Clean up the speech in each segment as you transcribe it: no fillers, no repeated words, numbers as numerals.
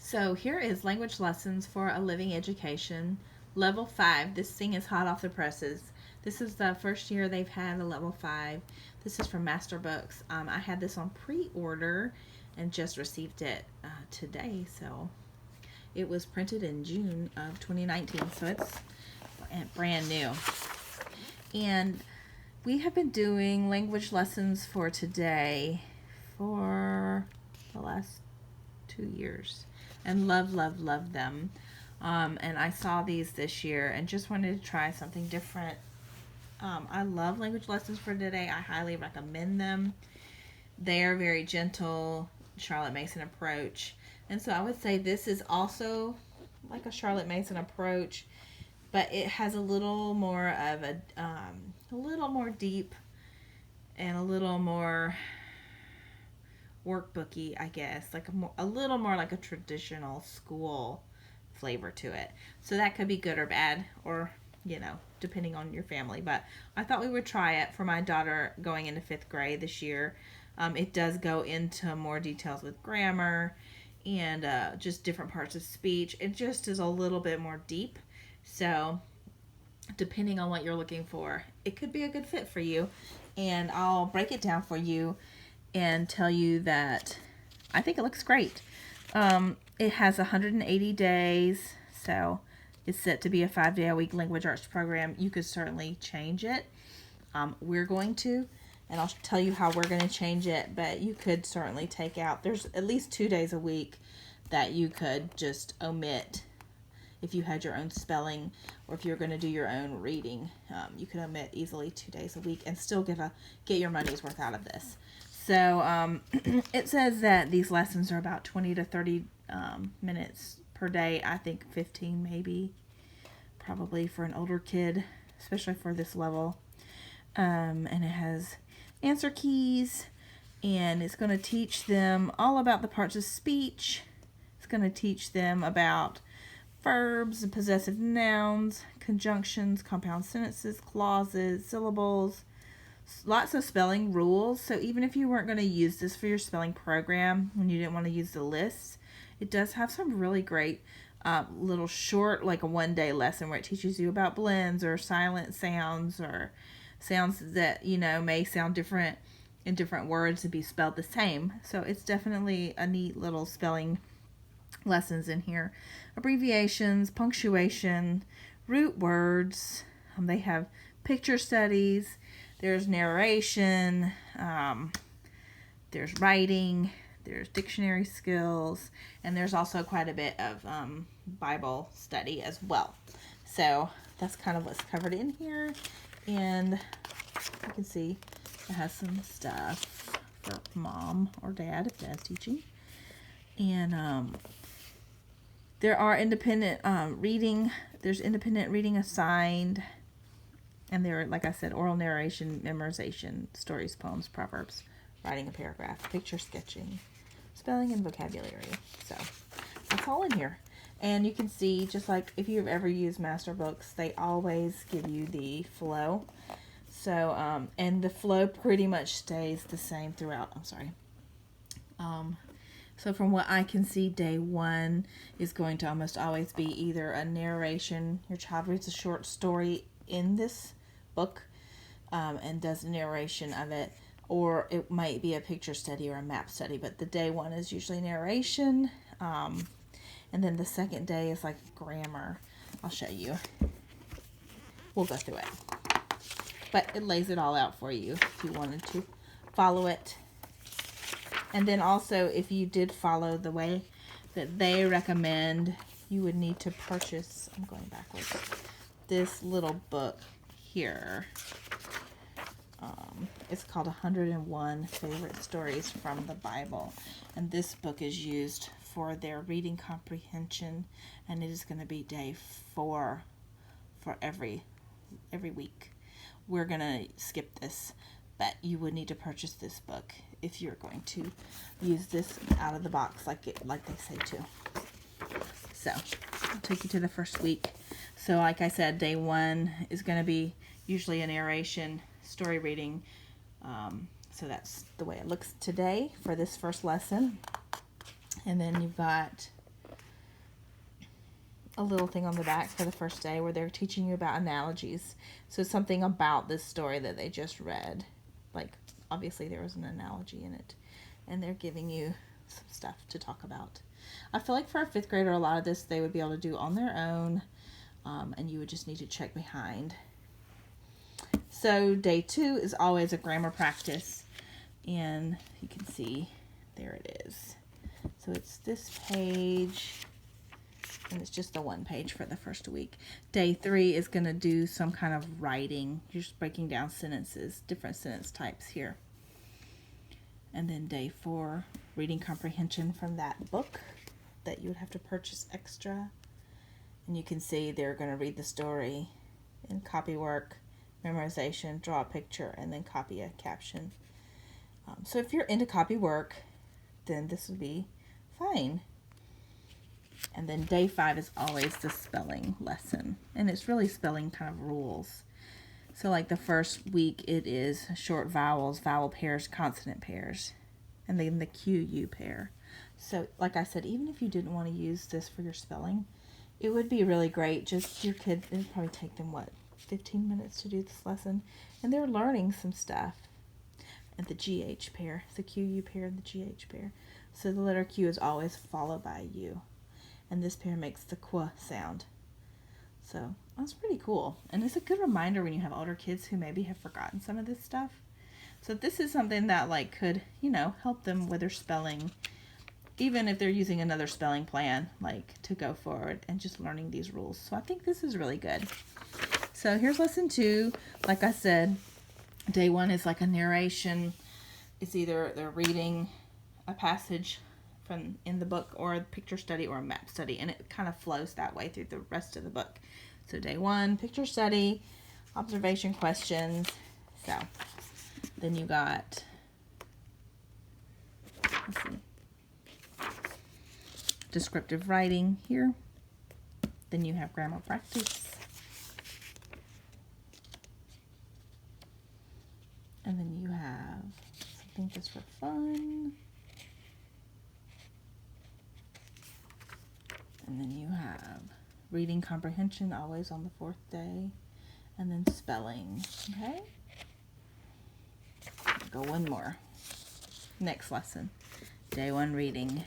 So here is Language Lessons for a Living Education, Level 5. This thing is hot off the presses. This is the first year they've had a Level 5. This is from Master Books. I had this on pre-order and just received it today. So it was printed in June of 2019. So it's brand new. And we have been doing language lessons for today for the last 2 years. And love them. And I saw these this year and just wanted to try something different. I love language lessons for today. I highly recommend them. They are very gentle, Charlotte Mason approach. And so I would say this is also like a Charlotte Mason approach, but it has a little more of a little more deep and a little more workbooky, I guess, like a little more like a traditional school flavor to it. So that could be good or bad, or depending on your family. But I thought we would try it for my daughter going into 5th grade this year. It does go into more details with grammar and just different parts of speech. It just is a little bit more deep. So depending on what you're looking for, it could be a good fit for you. And I'll break it down for you and tell you that I think it looks great. It has 180 days, so it's set to be a 5-day-a-week language arts program. You could certainly change it. We're going to, and I'll tell you how we're going to change it, but you could certainly take out, there's at least 2 days a week that you could just omit if you had your own spelling, or if you're going to do your own reading. You could omit easily 2 days a week and still get your money's worth out of this. So it says that these lessons are about 20 to 30 minutes per day. I think 15 maybe, probably for an older kid, especially for this level. And it has answer keys, and it's going to teach them all about the parts of speech. It's going to teach them about verbs and possessive nouns, conjunctions, compound sentences, clauses, syllables, lots of spelling rules. So even if you weren't going to use this for your spelling program and you didn't want to use the lists, it does have some really great little short, like a 1-day lesson where it teaches you about blends or silent sounds or sounds that may sound different in different words and be spelled the same. So it's definitely a neat little spelling lessons in here. Abbreviations, punctuation, root words. They have picture studies. There's narration, there's writing, there's dictionary skills, and there's also quite a bit of Bible study as well. So that's kind of what's covered in here. And you can see it has some stuff for mom or dad if dad's teaching. And there are independent reading. There's independent reading assigned. And there are, like I said, oral narration, memorization, stories, poems, proverbs, writing a paragraph, picture sketching, spelling, and vocabulary. So that's all in here. And you can see, just like if you've ever used Master Books, they always give you the flow. So, and the flow pretty much stays the same throughout. So from what I can see, day 1 is going to almost always be either a narration. Your child reads a short story in this book and does a narration of it, or it might be a picture study or a map study, but the day 1 is usually narration, and then the second day is like grammar. I'll show you. We'll go through it, but it lays it all out for you if you wanted to follow it. And then also, if you did follow the way that they recommend, you would need to purchase, I'm going backwards, this little book here. It's called 101 Favorite Stories from the Bible. And this book is used for their reading comprehension, and it is going to be day 4 for every week. We're going to skip this, but you would need to purchase this book if you're going to use this out of the box like they say to. So I'll take you to the first week. So like I said, day 1 is going to be usually a narration, story reading. So that's the way it looks today for this first lesson. And then you've got a little thing on the back for the first day where they're teaching you about analogies. So something about this story that they just read. Like, obviously there was an analogy in it. And they're giving you some stuff to talk about. I feel like for a 5th grader, a lot of this they would be able to do on their own. And you would just need to check behind. So day 2 is always a grammar practice. And you can see, there it is. So it's this page, and it's just the 1 page for the first week. Day 3 is going to do some kind of writing. You're just breaking down sentences, different sentence types here. And then day 4, reading comprehension from that book that you would have to purchase extra. And you can see they're going to read the story in Copywork, memorization, draw a picture, and then copy a caption. So if you're into Copywork, then this would be fine. And then day 5 is always the spelling lesson. And it's really spelling kind of rules. So like the first week, it is short vowels, vowel pairs, consonant pairs, and then the Q-U pair. So like I said, even if you didn't want to use this for your spelling, it would be really great. Just your kids, it would probably take them, 15 minutes to do this lesson. And they're learning some stuff. And the GH pair, the QU pair and the GH pair. So the letter Q is always followed by a U. And this pair makes the qu sound. So that's pretty cool. And it's a good reminder when you have older kids who maybe have forgotten some of this stuff. So this is something that could, help them with their spelling, even if they're using another spelling plan, to go forward and just learning these rules. So I think this is really good. So here's lesson 2. Like I said, day 1 is like a narration. It's either they're reading a passage from in the book or a picture study or a map study, and it kind of flows that way through the rest of the book. So day 1, picture study, observation questions. So then you got, let's see, descriptive writing here. Then you have grammar practice. And then you have something just for fun. And then you have reading comprehension, always on the 4th day. And then spelling, okay? Go one more. Next lesson. Day 1 reading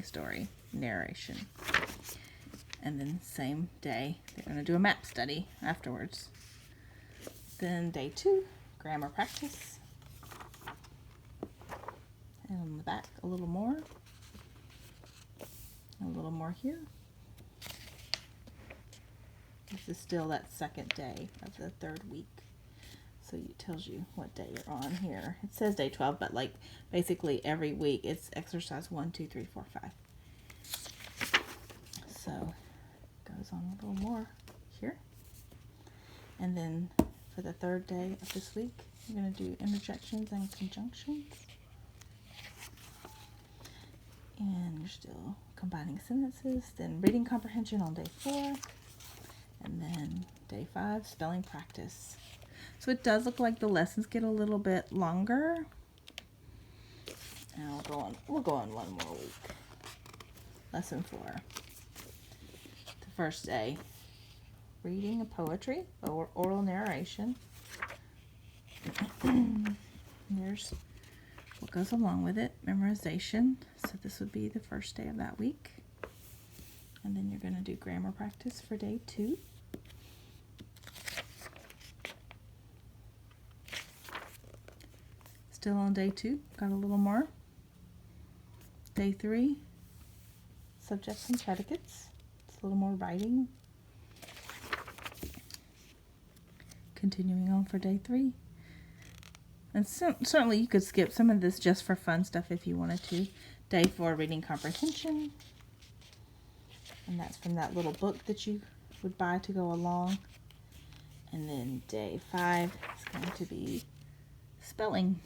story, narration. And then same day, they're going to do a map study afterwards. Then day 2, grammar practice. And on the back, a little more. A little more here. This is still that 2nd day of the 3rd week. So it tells you what day you're on here. It says day 12, but basically every week it's exercise 1, 2, 3, 4, 5. So it goes on a little more here. And then for the 3rd day of this week, you're going to do interjections and conjunctions. And you're still combining sentences. Then reading comprehension on day 4. And then day 5, spelling practice. So it does look like the lessons get a little bit longer. And we'll go on one more week. Lesson 4. The first day, reading a poetry or oral narration. There's what goes along with it, memorization. So this would be the first day of that week. And then you're going to do grammar practice for day 2. Still on day 2, got a little more. Day 3, subjects and predicates. It's a little more writing. Continuing on for day 3. And certainly you could skip some of this just for fun stuff if you wanted to. Day 4, reading comprehension. And that's from that little book that you would buy to go along. And then day 5 is going to be spelling.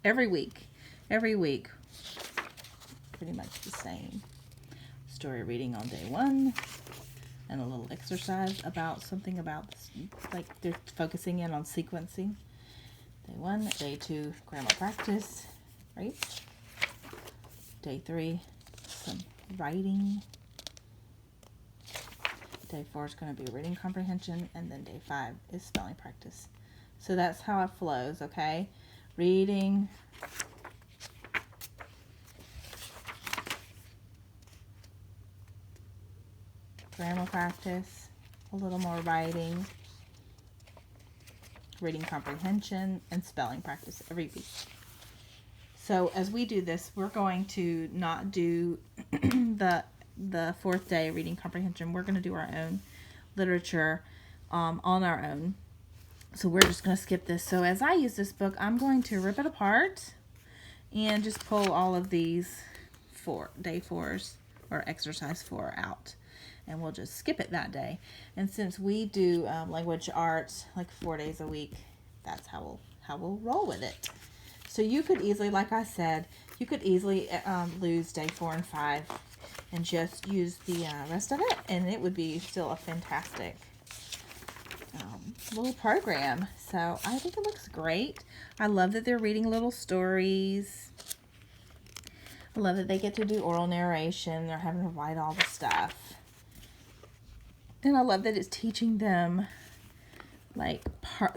Every week, pretty much the same. Story reading on day 1, and a little exercise about something about, they're focusing in on sequencing. Day 1, day 2, grammar practice, right? Day 3, some writing. Day 4 is going to be reading comprehension, and then day 5 is spelling practice. So that's how it flows, okay? Reading, grammar practice, a little more writing, reading comprehension, and spelling practice every week. So as we do this, we're going to not do the 4th day reading comprehension. We're going to do our own literature on our own. So we're just going to skip this. So as I use this book, I'm going to rip it apart and just pull all of these day 4s or exercise 4 out. And we'll just skip it that day. And since we do language arts like 4 days a week, that's how we'll roll with it. So you could easily, like I said, you could easily lose day 4 and 5 and just use the rest of it, and it would be still a fantastic little program. So I think it looks great. I love that they're reading little stories. I love that they get to do oral narration. They're having to write all the stuff. And I love that it's teaching them like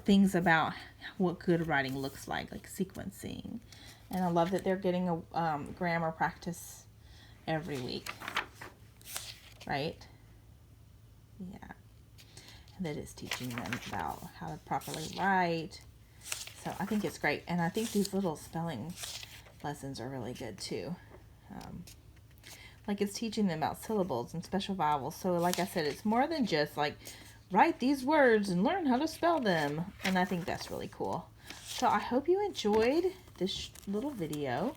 things about what good writing looks like sequencing. And I love that they're getting a grammar practice every week, right? Yeah. And that it's teaching them about how to properly write. So I think it's great. And I think these little spelling lessons are really good too. Like it's teaching them about syllables and special vowels. So like I said, it's more than just like write these words and learn how to spell them. And I think that's really cool. So I hope you enjoyed this little video.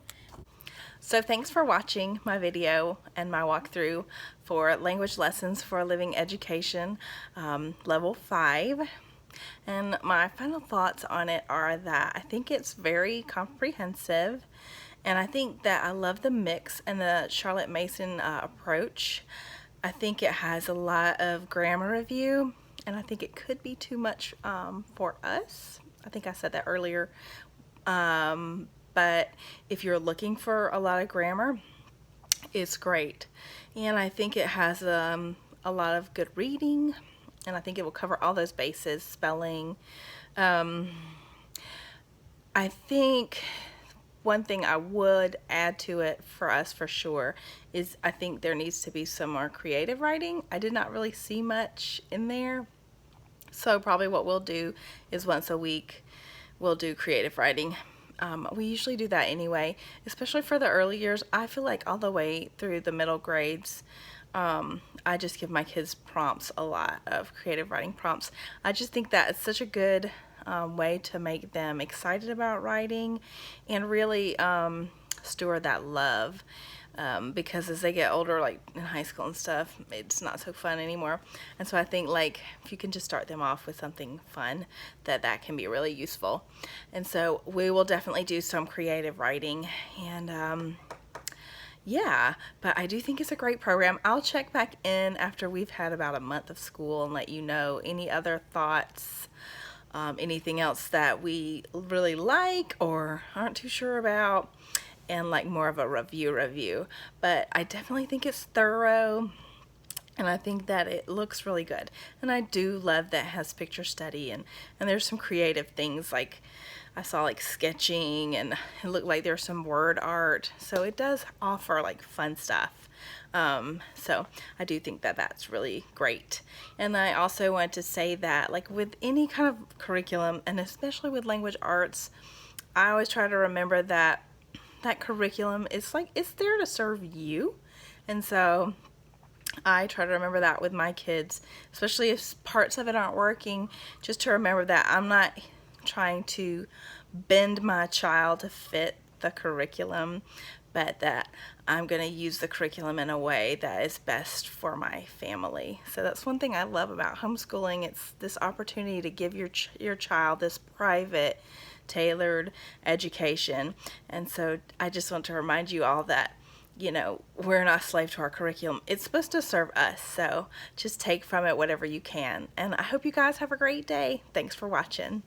So thanks for watching my video and my walkthrough for language lessons for living education, level 5. And my final thoughts on it are that I think it's very comprehensive, and I think that I love the mix and the Charlotte Mason approach. I think it has a lot of grammar review, and I think it could be too much for us. I think I said that earlier. But if you're looking for a lot of grammar, it's great. And I think it has a lot of good reading, and I think it will cover all those bases, spelling. I think one thing I would add to it for us for sure is I think there needs to be some more creative writing. I did not really see much in there. So probably what we'll do is once a week we'll do creative writing. We usually do that anyway, especially for the early years. I feel like all the way through the middle grades, I just give my kids prompts, a lot of creative writing prompts. I just think that it's such a good way to make them excited about writing and really store that love. Because as they get older, like in high school and stuff, it's not so fun anymore. And so I think like if you can just start them off with something fun, that can be really useful. And so we will definitely do some creative writing, and yeah, but I do think it's a great program. I'll check back in after we've had about a month of school and let you know any other thoughts, anything else that we really like or aren't too sure about, and like more of a review. But I definitely think it's thorough, and I think that it looks really good. And I do love that it has picture study, and there's some creative things, like I saw like sketching, and it looked like there's some word art. So it does offer like fun stuff. So I do think that that's really great. And I also want to say that like with any kind of curriculum, and especially with language arts, I always try to remember that curriculum is like, it's there to serve you. And so I try to remember that with my kids, especially if parts of it aren't working, just to remember that I'm not trying to bend my child to fit the curriculum, but that I'm going to use the curriculum in a way that is best for my family. So that's one thing I love about homeschooling. It's this opportunity to give your child this private, tailored education. And so I just want to remind you all that, you know, we're not a slave to our curriculum. It's supposed to serve us. So just take from it whatever you can. And I hope you guys have a great day. Thanks for watching.